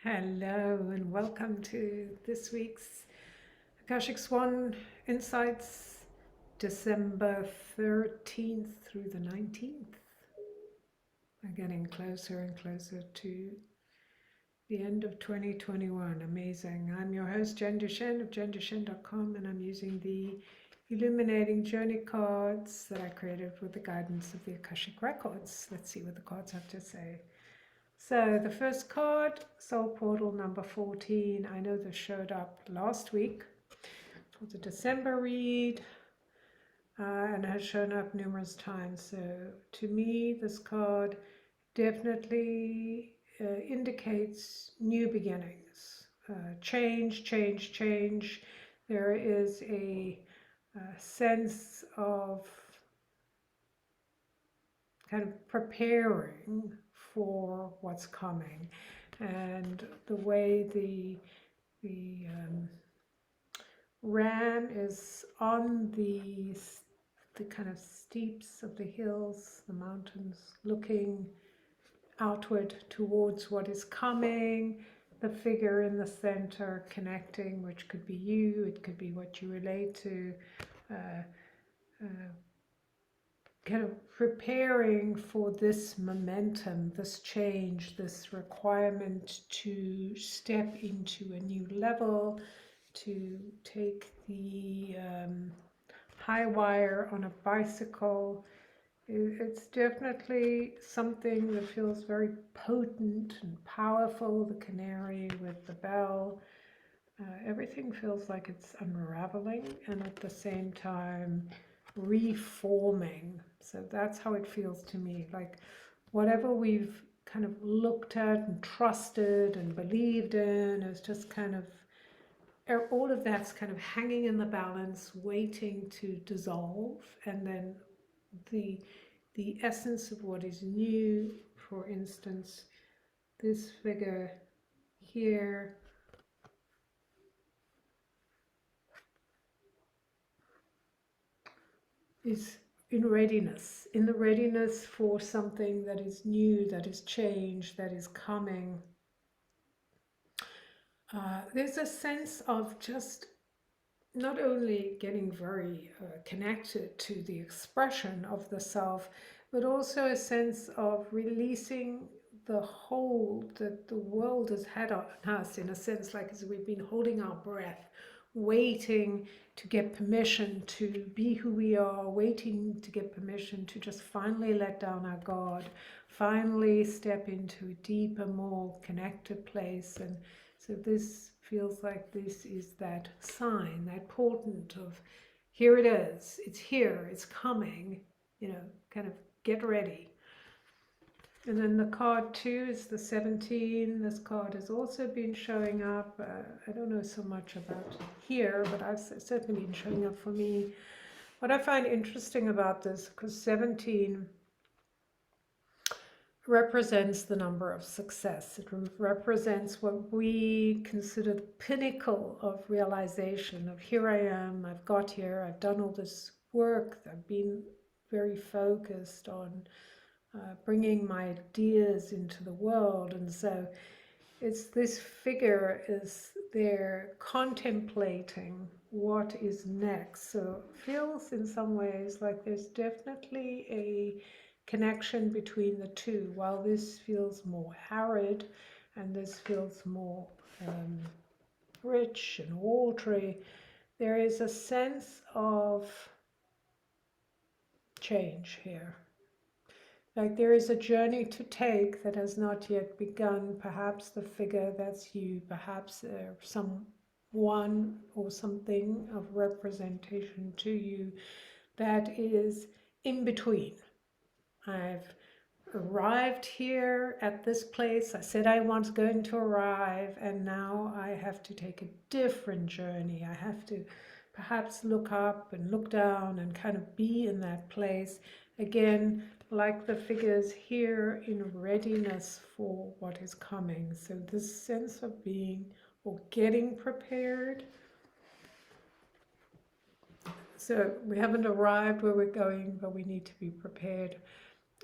Hello and welcome to this week's Akashic Swan Insights, December 13th through the 19th. We're getting closer and closer to the end of 2021. Amazing. I'm your host, Jen Duchenne of jenduchenne.com, and I'm using the illuminating journey cards that I created with the guidance of the Akashic Records. Let's see what the cards have to say. So the first card, Soul Portal number 14. I know this showed up last week for the December read and has shown up numerous times. So to me, this card definitely indicates new beginnings, change, change, change. There is a sense of kind of preparing for what's coming, and the way the ram is on the kind of steeps of the hills, the mountains, looking outward towards what is coming. The figure in the center connecting, which could be you, it could be what you relate to. Kind of preparing for this momentum, this change, this requirement to step into a new level, to take the high wire on a bicycle. It's definitely something that feels very potent and powerful. The canary with the bell. Everything feels like it's unraveling and at the same time reforming. So that's how it feels to me. Like whatever we've kind of looked at and trusted and believed in is just kind of, all of that's kind of hanging in the balance, waiting to dissolve. And then the essence of what is new, for instance, this figure here is in readiness, in the readiness for something that is new, that is change, that is coming. There's a sense of just not only getting very connected to the expression of the self, but also a sense of releasing the hold that the world has had on us, in a sense, like as we've been holding our breath, waiting to get permission to be who we are, waiting to get permission to just finally let down our guard, finally step into a deeper, more connected place. And so this feels like this is that sign, that portent of here it is, it's here, it's coming, kind of get ready. And then the card 2 is the 17. This card has also been showing up. I don't know so much about here, but I've certainly been showing up for me. What I find interesting about this, because 17 represents the number of success. It represents what we consider the pinnacle of realization of here I am, I've got here, I've done all this work, I've been very focused on bringing my ideas into the world. And so it's this figure is there contemplating what is next. So it feels in some ways like there's definitely a connection between the two. While this feels more arid and this feels more rich and watery, there is a sense of change here. Like there is a journey to take that has not yet begun. Perhaps the figure, that's you, perhaps someone or something of representation to you that is in between. I've arrived here at this place. I said I was going to arrive, and now I have to take a different journey. I have to perhaps look up and look down and kind of be in that place again, like the figures here, in readiness for what is coming. So this sense of being or getting prepared. So we haven't arrived where we're going, but we need to be prepared.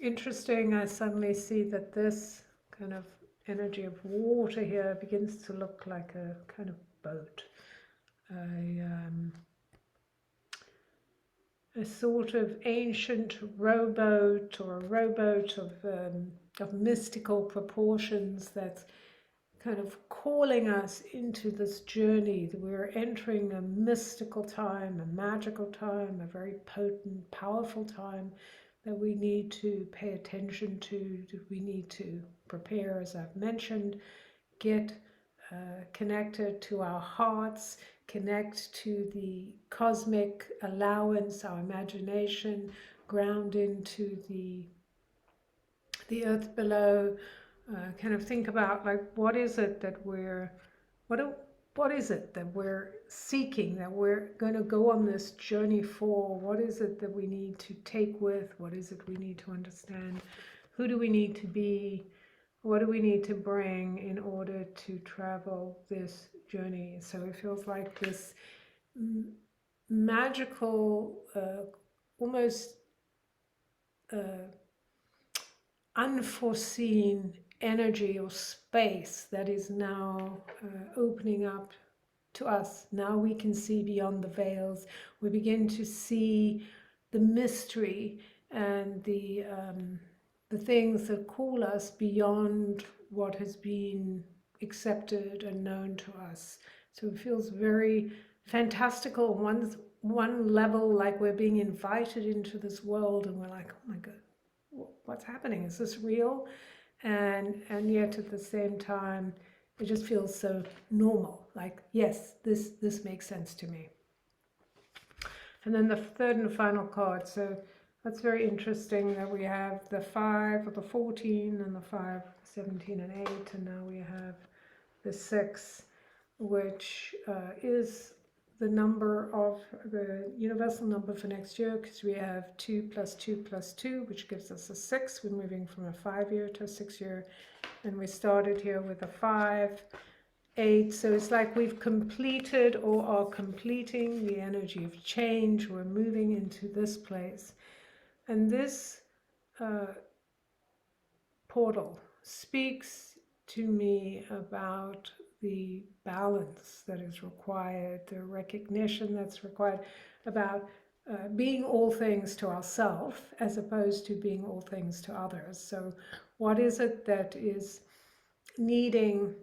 Interesting, I suddenly see that this kind of energy of water here begins to look like a kind of boat. A sort of ancient rowboat, or a rowboat of mystical proportions that's kind of calling us into this journey. That we're entering a mystical time, a magical time, a very potent, powerful time that we need to pay attention to, that we need to prepare, as I've mentioned, get connected to our hearts, connect to the cosmic allowance, our imagination, ground into the earth below. Kind of think about, like, what is it that what is it that we're seeking, that we're going to go on this journey for? What is it that we need to take with? What is it we need to understand? Who do we need to be? What do we need to bring in order to travel this journey? So it feels like this magical, almost unforeseen energy or space that is now opening up to us. Now we can see beyond the veils. We begin to see the mystery and the things that call us beyond what has been accepted and known to us. So it feels very fantastical. One level, like we're being invited into this world, and we're like, oh my God, what's happening? Is this real? And yet at the same time, it just feels so normal. Like, yes, this makes sense to me. And then the third and final card. So that's very interesting that we have the 5 or the 14 and the 5, 17 and 8, and now we have the 6, which is the number of the universal number for next year, because we have 2 plus 2 plus 2, which gives us a 6. We're moving from a 5-year to a 6-year, and we started here with a 5, 8. So it's like we've completed or are completing the energy of change. We're moving into this place, and this portal speaks to me about the balance that is required, the recognition that's required, about being all things to ourselves as opposed to being all things to others. So what is it that is needing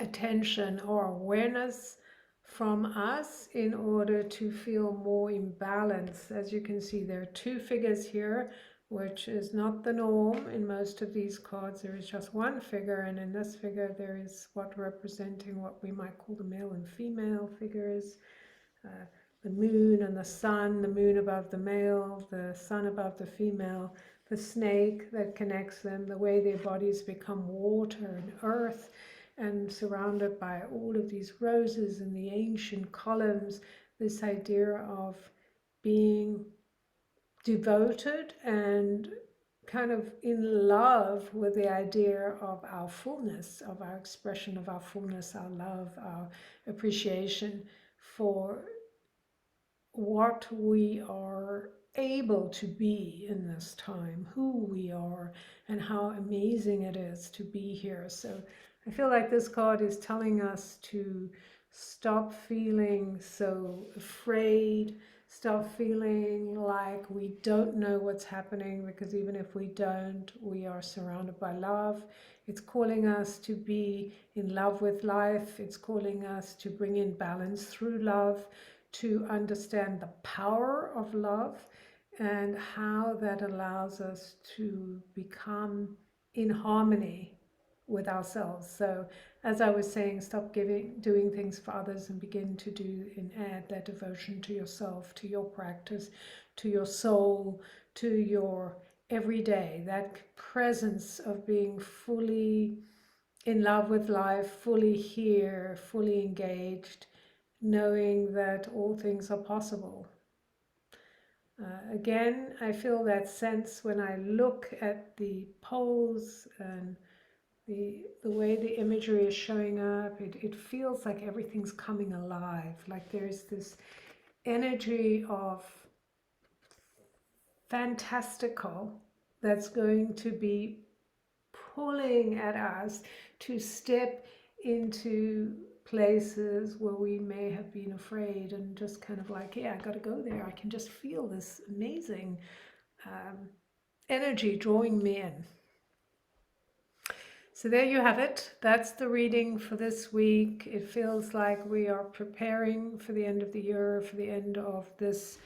attention or awareness from us in order to feel more in balance? As you can see, there are 2 figures here, which is not the norm. In most of these cards there is just 1 figure, and in this figure there is what representing what we might call the male and female figures. The moon and the sun, the moon above the male, the sun above the female, the snake that connects them, the way their bodies become water and earth, and surrounded by all of these roses and the ancient columns, this idea of being devoted and kind of in love with the idea of our fullness, of our expression of our fullness, our love, our appreciation for what we are able to be in this time, who we are, and how amazing it is to be here. So I feel like this card is telling us to stop feeling so afraid, stop feeling like we don't know what's happening, because even if we don't, we are surrounded by love. It's calling us to be in love with life. It's calling us to bring in balance through love, to understand the power of love and how that allows us to become in harmony with ourselves. So as I was saying, stop doing things for others and begin to do and add that devotion to yourself, to your practice, to your soul, to your everyday, that presence of being fully in love with life, fully here, fully engaged, knowing that all things are possible. Again, I feel that sense when I look at the poles and the way the imagery is showing up. It feels like everything's coming alive, like there's this energy of fantastical that's going to be pulling at us to step into places where we may have been afraid, and just kind of like, yeah, I got to go there. I can just feel this amazing energy drawing me in. So there you have it. That's the reading for this week. It feels like we are preparing for the end of the year, for the end of this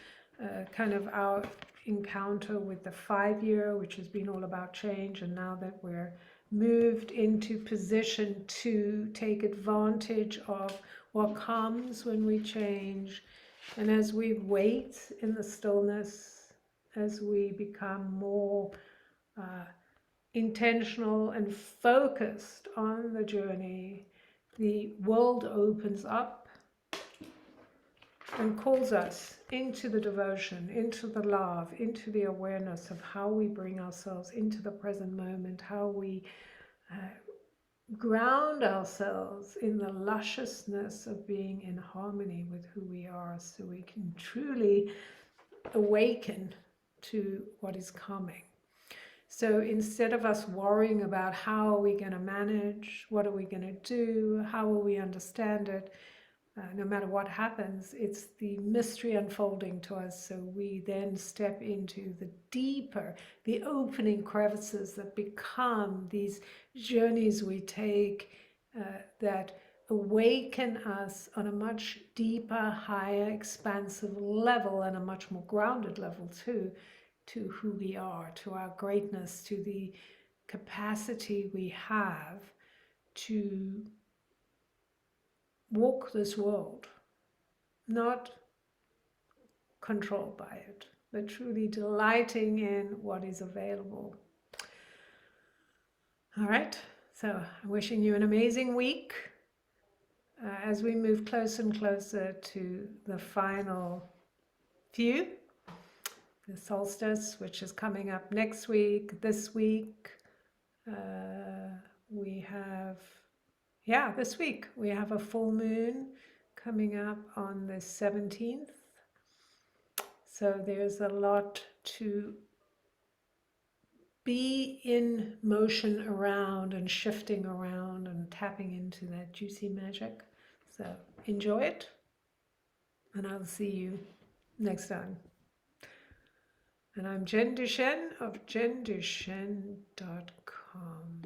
kind of our encounter with the 5 year, which has been all about change. And now that we're moved into position to take advantage of what comes when we change, and as we wait in the stillness, as we become more intentional and focused on the journey, the world opens up and calls us into the devotion, into the love, into the awareness of how we bring ourselves into the present moment, how we ground ourselves in the lusciousness of being in harmony with who we are, so we can truly awaken to what is coming. So instead of us worrying about how are we going to manage, what are we going to do, how will we understand it, no matter what happens, it's the mystery unfolding to us. So we then step into the deeper, the opening crevices that become these journeys we take that awaken us on a much deeper, higher, expansive level, and a much more grounded level too, to who we are, to our greatness, to the capacity we have to walk this world, not controlled by it, but truly delighting in what is available. All right, so I'm wishing you an amazing week as we move closer and closer to the final few, the solstice, which is coming up next week. This week we have, this week we have a full moon coming up on the 17th. So there's a lot to be in motion around and shifting around and tapping into that juicy magic. So enjoy it, and I'll see you next time. And I'm Jen Duchenne of jenduchenne.com.